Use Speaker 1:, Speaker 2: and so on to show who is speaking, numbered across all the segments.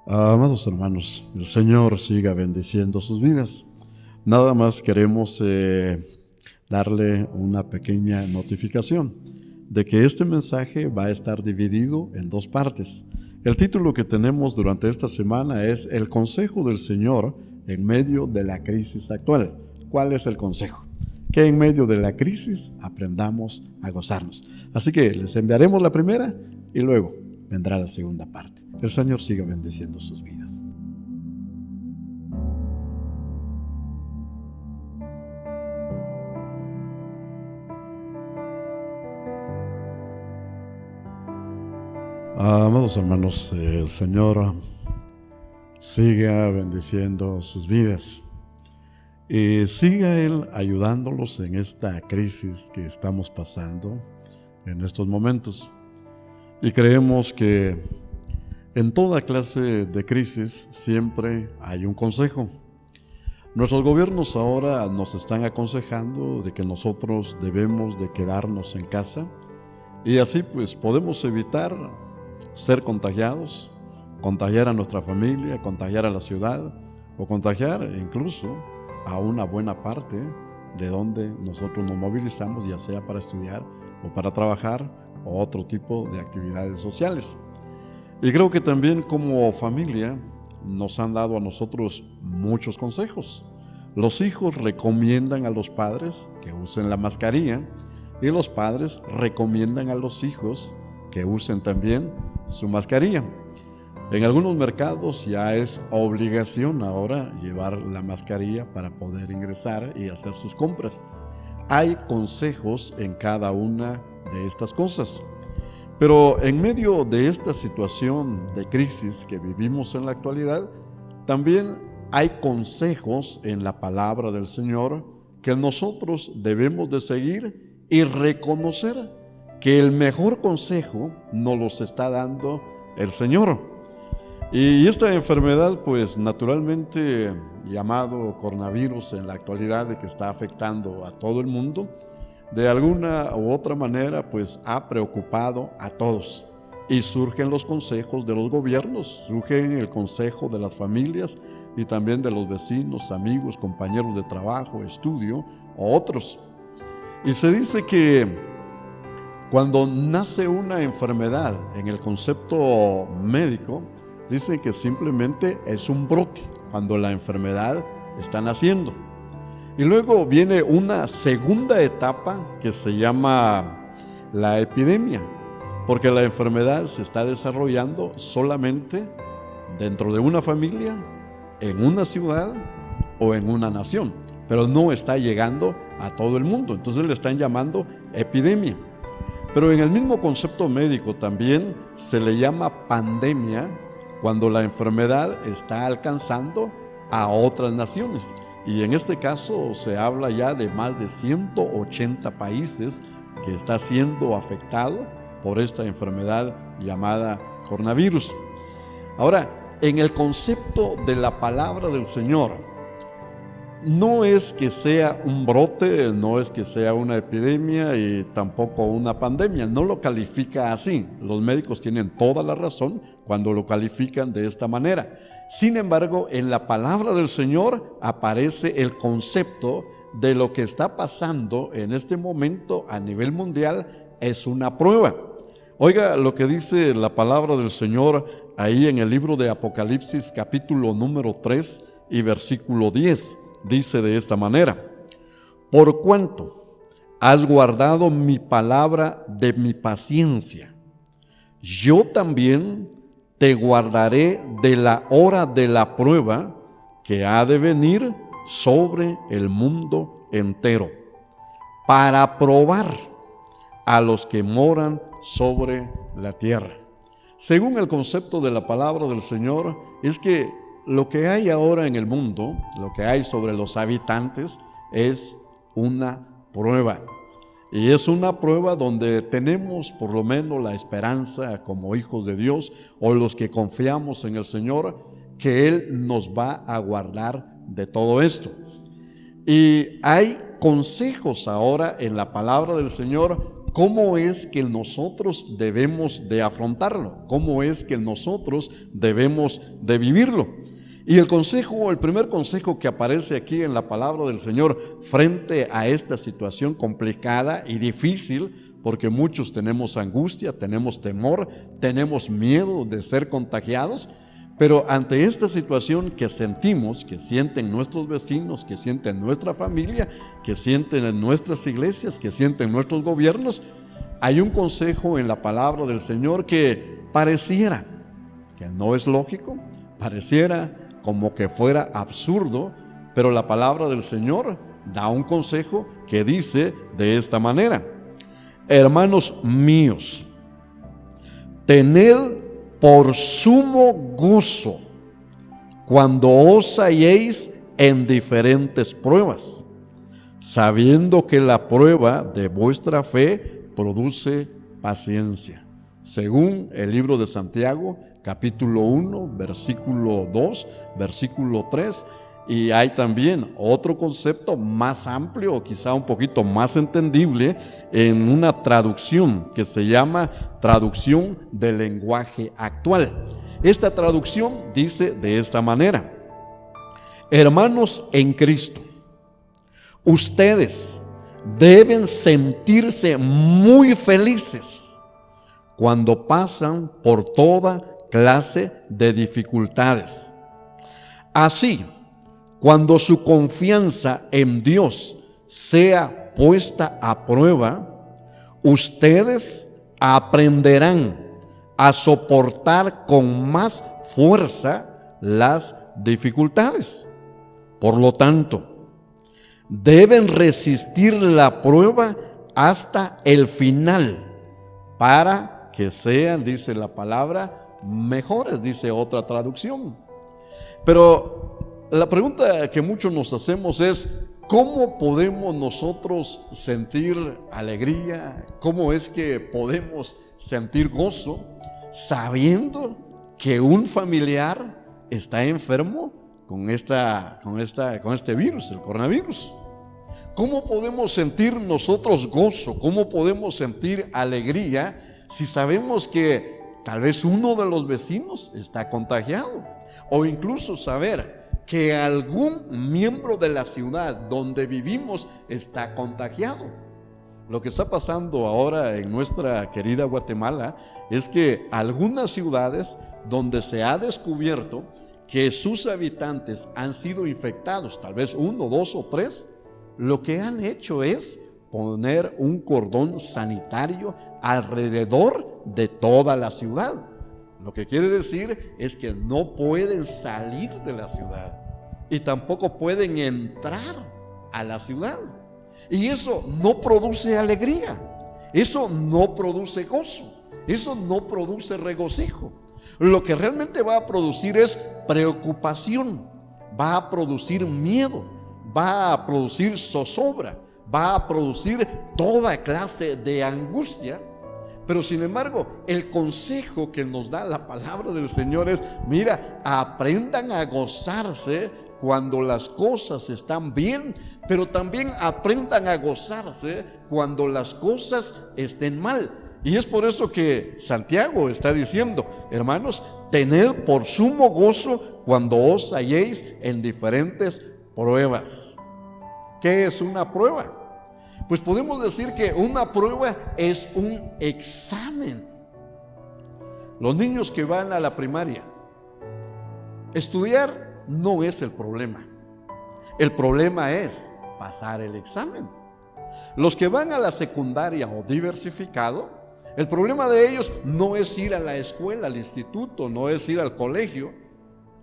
Speaker 1: Amados hermanos, el Señor siga bendiciendo sus vidas. Nada más queremos darle una pequeña notificación de que este mensaje va a estar dividido en dos partes. El título que tenemos durante esta semana es El consejo del Señor en medio de la crisis actual. ¿Cuál es el consejo? Que en medio de la crisis aprendamos a gozarnos. Así que les enviaremos la primera y luego vendrá la segunda parte. El Señor siga bendiciendo sus vidas. Amados hermanos, el Señor siga bendiciendo sus vidas y siga Él ayudándolos en esta crisis que estamos pasando en estos momentos. Y creemos que en toda clase de crisis siempre hay un consejo. Nuestros gobiernos ahora nos están aconsejando de que nosotros debemos de quedarnos en casa y así pues podemos evitar ser contagiados, contagiar a nuestra familia, contagiar a la ciudad o contagiar incluso a una buena parte de donde nosotros nos movilizamos, ya sea para estudiar o para trabajar o otro tipo de actividades sociales. Y creo que también como familia nos han dado a nosotros muchos consejos. Los hijos recomiendan a los padres que usen la mascarilla y los padres recomiendan a los hijos que usen también su mascarilla. En algunos mercados ya es obligación ahora llevar la mascarilla para poder ingresar y hacer sus compras. Hay consejos en cada una de estas cosas. Pero en medio de esta situación de crisis que vivimos en la actualidad, también hay consejos en la palabra del Señor que nosotros debemos de seguir y reconocer que el mejor consejo nos los está dando el Señor. Y esta enfermedad, pues naturalmente llamado coronavirus en la actualidad, de que está afectando a todo el mundo, de alguna u otra manera pues ha preocupado a todos y surgen los consejos de los gobiernos, surgen el consejo de las familias y también de los vecinos, amigos, compañeros de trabajo, estudio o otros. Y se dice que cuando nace una enfermedad en el concepto médico, dicen que simplemente es un brote cuando la enfermedad está naciendo. Y luego viene una segunda etapa que se llama la epidemia, porque la enfermedad se está desarrollando solamente dentro de una familia, en una ciudad o en una nación, pero no está llegando a todo el mundo. Entonces le están llamando epidemia. Pero en el mismo concepto médico también se le llama pandemia cuando la enfermedad está alcanzando a otras naciones. Y en este caso se habla ya de más de 180 países que está siendo afectado por esta enfermedad llamada coronavirus. Ahora, en el concepto de la palabra del Señor, no es que sea un brote, no es que sea una epidemia y tampoco una pandemia, no lo califica así. Los médicos tienen toda la razón cuando lo califican de esta manera. Sin embargo, en la palabra del Señor aparece el concepto de lo que está pasando en este momento a nivel mundial es una prueba. Oiga lo que dice la palabra del Señor ahí en el libro de Apocalipsis capítulo número 3 y versículo 10. Dice de esta manera: por cuanto has guardado mi palabra de mi paciencia, yo también te guardaré de la hora de la prueba que ha de venir sobre el mundo entero, para probar a los que moran sobre la tierra. Según el concepto de la palabra del Señor, es que lo que hay ahora en el mundo, lo que hay sobre los habitantes, es una prueba. Y es una prueba donde tenemos por lo menos la esperanza como hijos de Dios o los que confiamos en el Señor, que Él nos va a guardar de todo esto. Y hay consejos ahora en la palabra del Señor ¿cómo es que nosotros debemos de afrontarlo? ¿Cómo es que nosotros debemos de vivirlo? Y el primer consejo que aparece aquí en la palabra del Señor frente a esta situación complicada y difícil, porque muchos tenemos angustia, tenemos temor, tenemos miedo de ser contagiados, pero ante esta situación que sentimos, que sienten nuestros vecinos, que sienten nuestra familia, que sienten en nuestras iglesias, que sienten nuestros gobiernos, hay un consejo en la palabra del Señor que pareciera que no es lógico, pareciera como que fuera absurdo, pero la palabra del Señor da un consejo que dice de esta manera: hermanos míos, tened por sumo gozo cuando os halléis en diferentes pruebas, sabiendo que la prueba de vuestra fe produce paciencia. Según el libro de Santiago, capítulo 1, versículo 2, versículo 3, y hay también otro concepto más amplio, o quizá un poquito más entendible, en una traducción que se llama traducción del lenguaje actual. Esta traducción dice de esta manera: hermanos en Cristo, ustedes deben sentirse muy felices cuando pasan por toda clase de dificultades. Así, cuando su confianza en Dios sea puesta a prueba, ustedes aprenderán a soportar con más fuerza las dificultades. Por lo tanto, deben resistir la prueba hasta el final para que sean, dice la palabra, mejores, dice otra traducción. Pero la pregunta que muchos nos hacemos es: ¿cómo podemos nosotros sentir alegría? ¿Cómo es que podemos sentir gozo sabiendo que un familiar está enfermo con este virus, el coronavirus? ¿Cómo podemos sentir nosotros gozo? ¿Cómo podemos sentir alegría si sabemos que tal vez uno de los vecinos está contagiado? O incluso saber que algún miembro de la ciudad donde vivimos está contagiado. Lo que está pasando ahora en nuestra querida Guatemala es que algunas ciudades donde se ha descubierto que sus habitantes han sido infectados, tal vez 1, 2 o 3, lo que han hecho es poner un cordón sanitario alrededor de toda la ciudad. Lo que quiere decir es que no pueden salir de la ciudad y tampoco pueden entrar a la ciudad. Y eso no produce alegría, eso no produce gozo, eso no produce regocijo. Lo que realmente va a producir es preocupación, va a producir miedo, va a producir zozobra, va a producir toda clase de angustia. Pero sin embargo, el consejo que nos da la palabra del Señor es: mira, aprendan a gozarse cuando las cosas están bien, pero también aprendan a gozarse cuando las cosas estén mal. Y es por eso que Santiago está diciendo: hermanos, tened por sumo gozo cuando os halléis en diferentes pruebas. ¿Qué es una prueba? Pues podemos decir que una prueba es un examen. Los niños que van a la primaria, estudiar no es el problema. El problema es pasar el examen. Los que van a la secundaria o diversificado, el problema de ellos no es ir a la escuela, al instituto, no es ir al colegio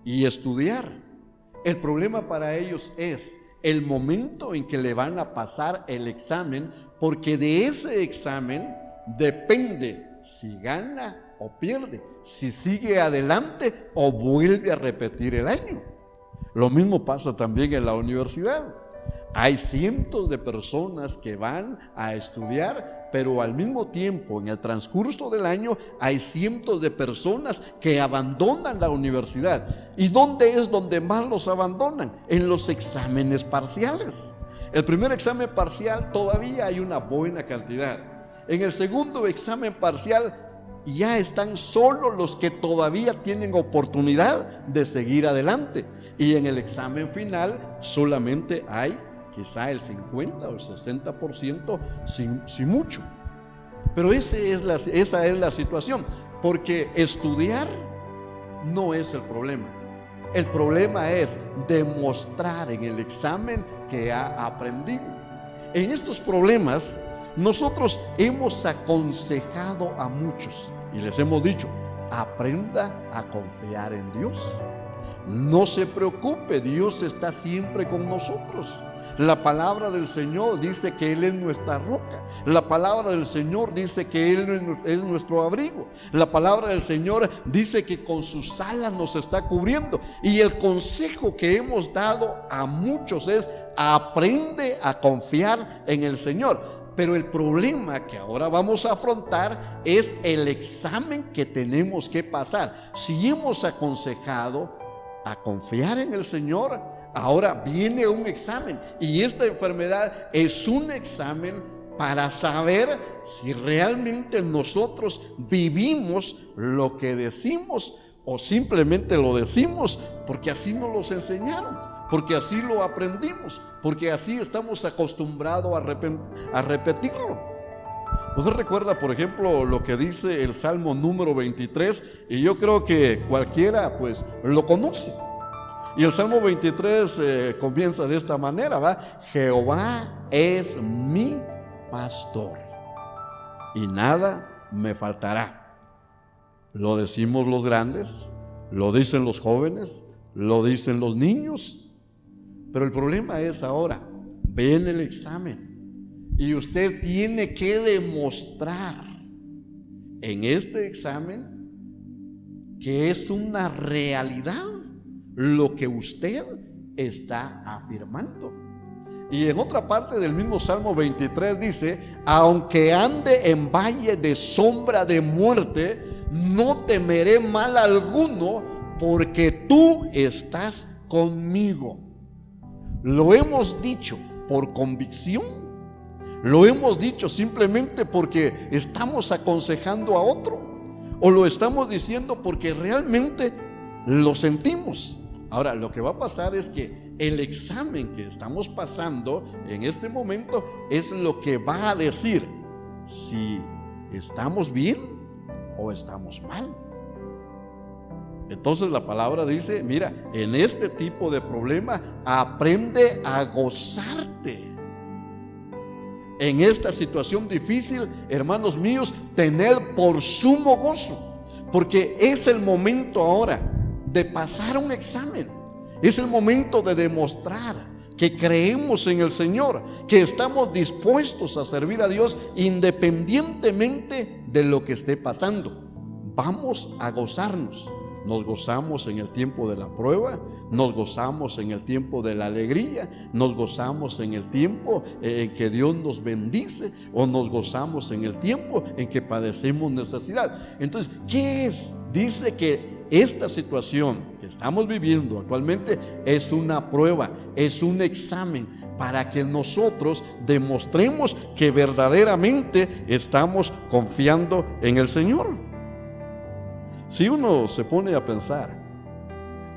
Speaker 1: y estudiar. El problema para ellos es el momento en que le van a pasar el examen, porque de ese examen depende si gana o pierde, si sigue adelante o vuelve a repetir el año. Lo mismo pasa también en la universidad. Hay cientos de personas que van a estudiar, pero al mismo tiempo, en el transcurso del año, hay cientos de personas que abandonan la universidad. ¿Y dónde es donde más los abandonan? En los exámenes parciales. El primer examen parcial todavía hay una buena cantidad. En el segundo examen parcial ya están solo los que todavía tienen oportunidad de seguir adelante. Y en el examen final solamente hay quizá el 50 o el 60%, si mucho. Pero esa es la situación, porque estudiar no es el problema. El problema es demostrar en el examen que ha aprendido. En estos problemas nosotros hemos aconsejado a muchos y les hemos dicho: aprenda a confiar en Dios. No se preocupe, Dios está siempre con nosotros. La palabra del Señor dice que Él es nuestra roca. La palabra del Señor dice que Él es nuestro abrigo. La palabra del Señor dice que con sus alas nos está cubriendo. Y el consejo que hemos dado a muchos es: aprende a confiar en el Señor. Pero el problema que ahora vamos a afrontar es el examen que tenemos que pasar. Si hemos aconsejado a confiar en el Señor, ahora viene un examen, y esta enfermedad es un examen para saber si realmente nosotros vivimos lo que decimos o simplemente lo decimos porque así nos los enseñaron, porque así lo aprendimos, porque así estamos acostumbrados a repetirlo. Usted recuerda, por ejemplo, lo que dice el Salmo número 23, y yo creo que cualquiera pues lo conoce. Y el Salmo 23 comienza de esta manera, ¿va? Jehová es mi pastor y nada me faltará. Lo decimos los grandes, lo dicen los jóvenes, lo dicen los niños. Pero el problema es ahora, viene el examen y usted tiene que demostrar en este examen que es una realidad lo que usted está afirmando. Y en otra parte del mismo Salmo 23 dice: aunque ande en valle de sombra de muerte, no temeré mal alguno, porque tú estás conmigo. Lo hemos dicho por convicción, lo hemos dicho simplemente porque estamos aconsejando a otro, o lo estamos diciendo porque realmente lo sentimos. Ahora, lo que va a pasar es que el examen que estamos pasando en este momento es lo que va a decir si estamos bien o estamos mal. Entonces la palabra dice: mira, en este tipo de problema aprende a gozarte. En esta situación difícil, hermanos míos, tener por sumo gozo, porque es el momento ahora de pasar un examen. Es el momento de demostrar que creemos en el Señor, que estamos dispuestos a servir a Dios independientemente de lo que esté pasando. Vamos a gozarnos. Nos gozamos en el tiempo de la prueba, nos gozamos en el tiempo de la alegría, nos gozamos en el tiempo en que Dios nos bendice, o nos gozamos en el tiempo en que padecemos necesidad. Entonces, ¿qué es? Dice que esta situación que estamos viviendo actualmente es una prueba, es un examen para que nosotros demostremos que verdaderamente estamos confiando en el Señor. Si uno se pone a pensar,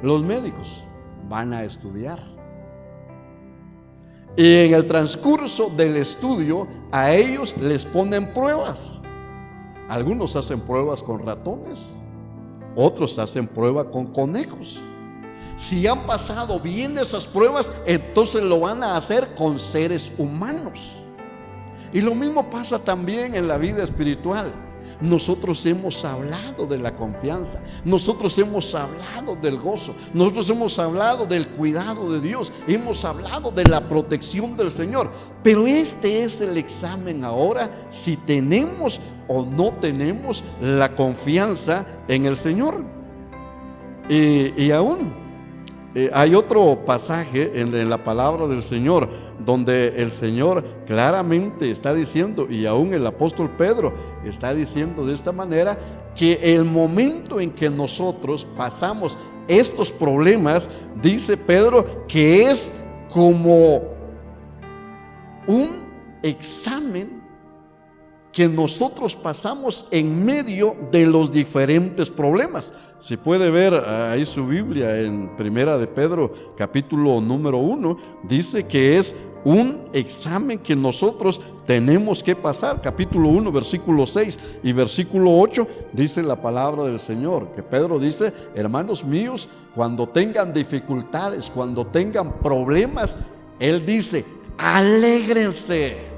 Speaker 1: los médicos van a estudiar, y en el transcurso del estudio a ellos les ponen pruebas. Algunos hacen pruebas con ratones, otros hacen prueba con conejos. Si han pasado bien esas pruebas, entonces lo van a hacer con seres humanos. Y lo mismo pasa también en la vida espiritual. Nosotros hemos hablado de la confianza, nosotros hemos hablado del gozo, nosotros hemos hablado del cuidado de Dios, hemos hablado de la protección del Señor. Pero este es el examen ahora, si tenemos o no tenemos la confianza en el Señor. Y aún hay otro pasaje en la palabra del Señor donde el Señor claramente está diciendo, y aún el apóstol Pedro está diciendo de esta manera, que el momento en que nosotros pasamos estos problemas, dice Pedro, que es como un examen que nosotros pasamos en medio de los diferentes problemas. Si puede ver ahí su Biblia en Primera de Pedro, capítulo número 1, dice que es un examen que nosotros tenemos que pasar. Capítulo 1, versículo 6 y versículo 8, dice la palabra del Señor, que Pedro dice: hermanos míos, cuando tengan dificultades, cuando tengan problemas, él dice: alégrense.